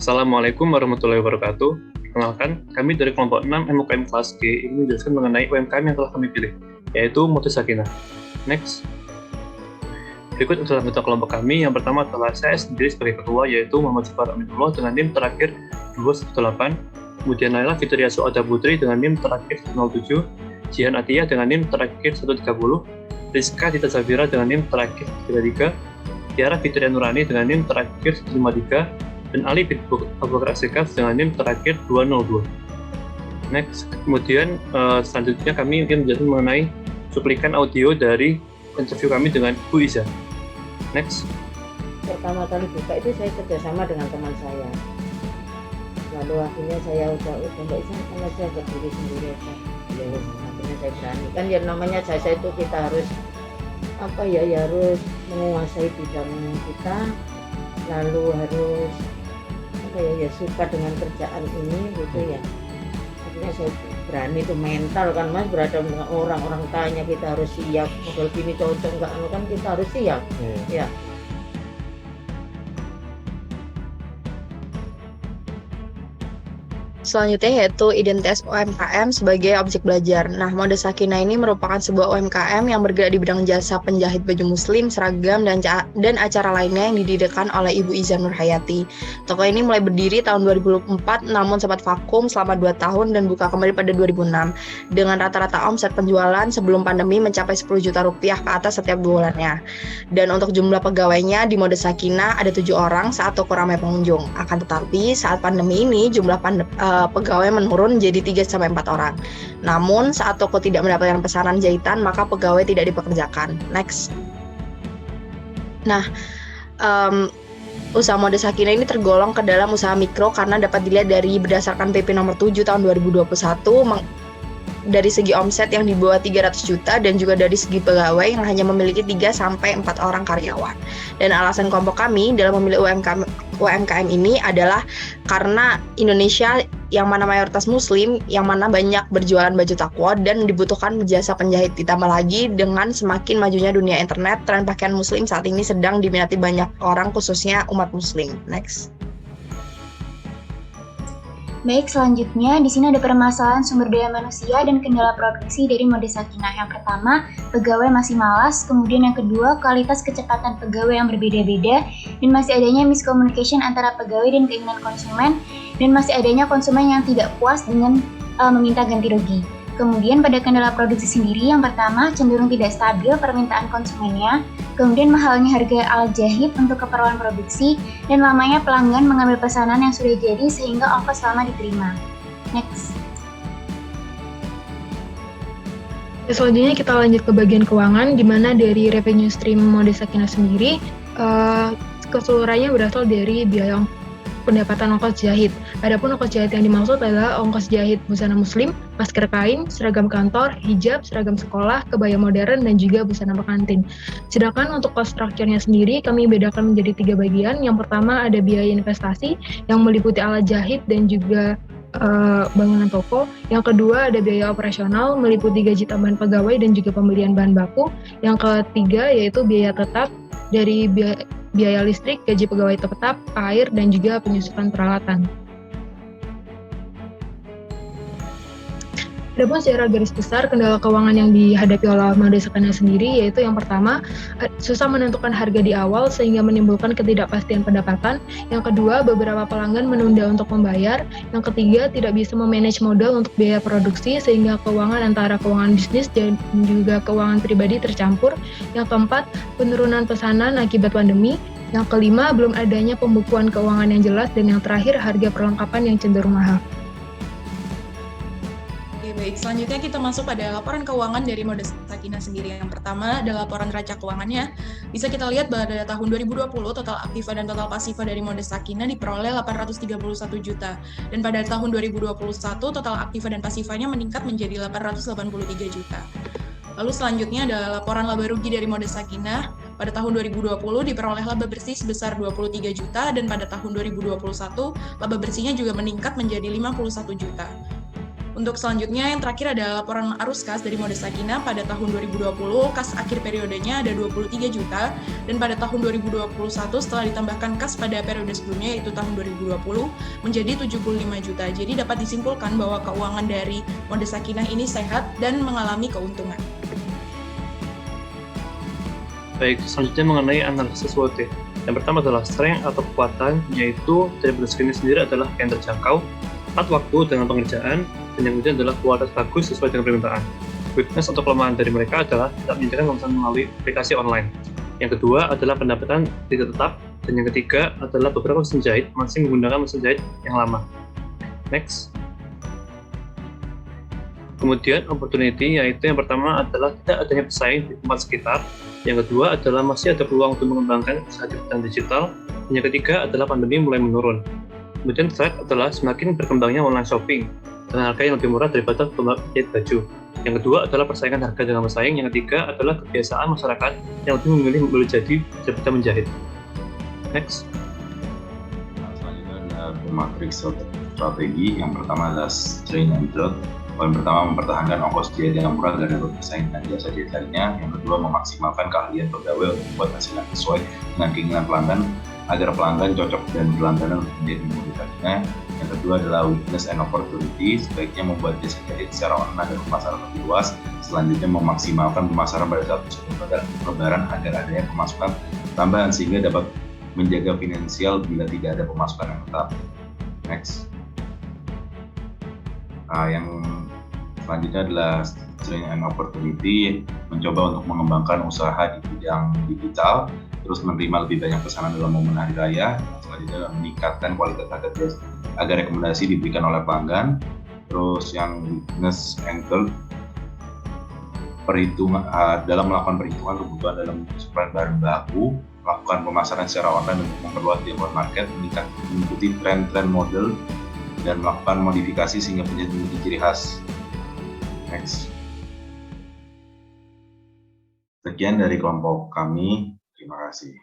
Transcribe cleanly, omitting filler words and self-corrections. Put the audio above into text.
Assalamualaikum warahmatullahi wabarakatuh. Perkenalkan, kami dari kelompok 6 MUKM kelas G ini menjelaskan mengenai UMKM yang telah kami pilih, yaitu Mode Sakinah. Next. Berikut adalah anggota kelompok kami. Yang pertama adalah saya sendiri sebagai ketua, yaitu Muhammad Sufar Aminullah dengan NIM terakhir 218. Kemudian Naila Fitria Suada Putri dengan NIM terakhir 07. Jihan Atiyah dengan NIM terakhir 130. Rizka Dita Zafira dengan NIM terakhir 33. Tiara Fitria Nurani dengan NIM terakhir 153. Dan Ali bin Abu Bakar Asyikaf dengan NIM terakhir 202. Next. Kemudian selanjutnya kami ingin menjelaskan mengenai cuplikan audio dari interview kami dengan Bu Iza. Next. Pertama kali buka itu saya kerjasama dengan teman saya. Lalu akhirnya saya udah Mbak Iza kan aja berdiri sendiri aja. Ya akhirnya saya berani. Kan ya namanya jasa itu kita harus harus menguasai bidang kita, lalu harus suka dengan kerjaan ini gitu ya. Akhirnya saya berani, itu mental kan Mas, berhadapan dengan orang tanya, kita harus siap, model gini cocok enggak, kan kita harus siap. Ya. Selanjutnya yaitu identitas UMKM sebagai objek belajar. Nah, Mode Sakinah ini merupakan sebuah UMKM yang bergerak di bidang jasa penjahit baju muslim, seragam, dan acara lainnya yang didirikan oleh Ibu Iza Nurhayati. Toko ini mulai berdiri tahun 2004, namun sempat vakum selama 2 tahun dan buka kembali pada 2006. Dengan rata-rata omset penjualan sebelum pandemi mencapai 10 juta rupiah ke atas setiap bulannya. Dan untuk jumlah pegawainya di Mode Sakinah ada 7 orang saat toko ramai pengunjung. Akan tetapi saat pandemi ini jumlah pegawai menurun jadi 3-4 orang. Namun saat toko tidak mendapatkan pesanan jahitan, maka pegawai tidak dipekerjakan. Next. Nah, usaha Mode Sakinah ini tergolong ke dalam usaha mikro karena dapat dilihat dari berdasarkan PP nomor 7 tahun 2021 dari segi omset yang di bawah 300 juta dan juga dari segi pegawai yang hanya memiliki 3-4 orang karyawan. Dan alasan kelompok kami dalam memilih UMKM ini adalah karena Indonesia yang mana mayoritas muslim, yang mana banyak berjualan baju takwa dan dibutuhkan jasa penjahit. Ditambah lagi dengan semakin majunya dunia internet, tren pakaian muslim saat ini sedang diminati banyak orang, khususnya umat muslim. Next. Baik, selanjutnya di sini ada permasalahan sumber daya manusia dan kendala produksi dari Mode Sakinah. Yang pertama, pegawai masih malas. Kemudian yang kedua, kualitas kecepatan pegawai yang berbeda-beda, dan masih adanya miscommunication antara pegawai dan keinginan konsumen, dan masih adanya konsumen yang tidak puas dengan meminta ganti rugi. Kemudian pada kendala produksi sendiri, yang pertama cenderung tidak stabil permintaan konsumennya, kemudian mahalnya harga alat jahit untuk keperluan produksi, dan lamanya pelanggan mengambil pesanan yang sudah jadi sehingga ongkos lama diterima. Next. Selanjutnya kita lanjut ke bagian keuangan, di mana dari revenue stream Mode Sakinah sendiri, keseluruhannya berasal dari biaya pendapatan ongkos jahit. Adapun ongkos jahit yang dimaksud adalah ongkos jahit busana muslim, masker kain, seragam kantor, hijab, seragam sekolah, kebaya modern, dan juga busana pengantin. Sedangkan untuk cost structure-nya sendiri, kami bedakan menjadi 3 bagian. Yang pertama ada biaya investasi yang meliputi alat jahit dan juga bangunan toko. Yang kedua ada biaya operasional meliputi gaji tambahan pegawai dan juga pembelian bahan baku. Yang ketiga yaitu biaya tetap dari biaya listrik, gaji pegawai tetap, air, dan juga penyusutan peralatan. Adapun secara garis besar, kendala keuangan yang dihadapi oleh Mode Sakinah sendiri yaitu yang pertama, susah menentukan harga di awal sehingga menimbulkan ketidakpastian pendapatan. Yang kedua, beberapa pelanggan menunda untuk membayar. Yang ketiga, tidak bisa memanage modal untuk biaya produksi sehingga keuangan antara keuangan bisnis dan juga keuangan pribadi tercampur. Yang keempat, penurunan pesanan akibat pandemi. Yang kelima, belum adanya pembukuan keuangan yang jelas. Dan yang terakhir, harga perlengkapan yang cenderung mahal. Baik, selanjutnya kita masuk pada laporan keuangan dari Mode Sakinah sendiri. Yang pertama adalah laporan neraca keuangannya. Bisa kita lihat pada tahun 2020 total aktiva dan total pasiva dari Mode Sakinah diperoleh 831 juta. Dan pada tahun 2021 total aktiva dan pasifanya meningkat menjadi 883 juta. Lalu selanjutnya adalah laporan laba rugi dari Mode Sakinah. Pada tahun 2020 diperoleh laba bersih sebesar 23 juta dan pada tahun 2021 laba bersihnya juga meningkat menjadi 51 juta. Untuk selanjutnya, yang terakhir adalah laporan arus kas dari Mode Sakinah pada tahun 2020, kas akhir periodenya ada 23 juta, dan pada tahun 2021 setelah ditambahkan kas pada periode sebelumnya, yaitu tahun 2020, menjadi 75 juta. Jadi dapat disimpulkan bahwa keuangan dari Mode Sakinah ini sehat dan mengalami keuntungan. Baik, selanjutnya mengenai analisis SWOT. Yang pertama adalah strength atau kekuatan, yaitu dari Mode Sakinah sendiri adalah yang terjangkau, tepat waktu dengan pengerjaan, dan yang kemudian adalah kualitas bagus sesuai dengan permintaan. Weakness atau kelemahan dari mereka adalah tidak menyediakan pemesanan melalui aplikasi online. Yang kedua adalah pendapatan tidak tetap, dan yang ketiga adalah beberapa mesin jahit masih menggunakan mesin jahit yang lama. Next. Kemudian opportunity, yaitu yang pertama adalah tidak adanya pesaing di tempat sekitar, yang kedua adalah masih ada peluang untuk mengembangkan usaha di bidang digital, dan yang ketiga adalah pandemi mulai menurun. Kemudian threat adalah semakin berkembangnya online shopping dengan harga yang lebih murah daripada penjahit baju. Yang kedua adalah persaingan harga dengan pesaing, yang ketiga adalah kebiasaan masyarakat yang lebih memilih membeli jadi daripada menjahit. Next. Selanjutnya ada matriks strategi. Yang pertama adalah strain and drought. Poin pertama, mempertahankan ongkos jahit yang murah dan bersaing dengan jasa jahit lainnya. Yang kedua, memaksimalkan keahlian pegawai untuk membuat hasil yang sesuai dengan keinginan pelanggan agar pelanggan cocok dan berlangganan untuk menjadi Mode Sakinah. Yang kedua adalah weakness and opportunity. Sebaiknya membuat jasa jahit secara online dan pemasaran lebih luas. Selanjutnya, memaksimalkan pemasaran pada saat musim lebaran agar adanya pemasukan tambahan sehingga dapat menjaga finansial bila tidak ada pemasukan yang tetap. Next. Yang selanjutnya adalah strength and opportunity, mencoba untuk mengembangkan usaha di bidang digital, terus menerima lebih banyak pesanan dalam momen hari raya. Selanjutnya meningkatkan kualitas agar rekomendasi diberikan oleh pelanggan. Terus yang weakness and third, perhitungan dalam melakukan perhitungan kebutuhan dalam suplai bahan baku, melakukan pemasaran secara online untuk memperluas jangkauan market, mengikuti tren-tren model, dan melakukan modifikasi sehingga menjadi ciri khas. Next. Sekian dari kelompok kami. Terima kasih.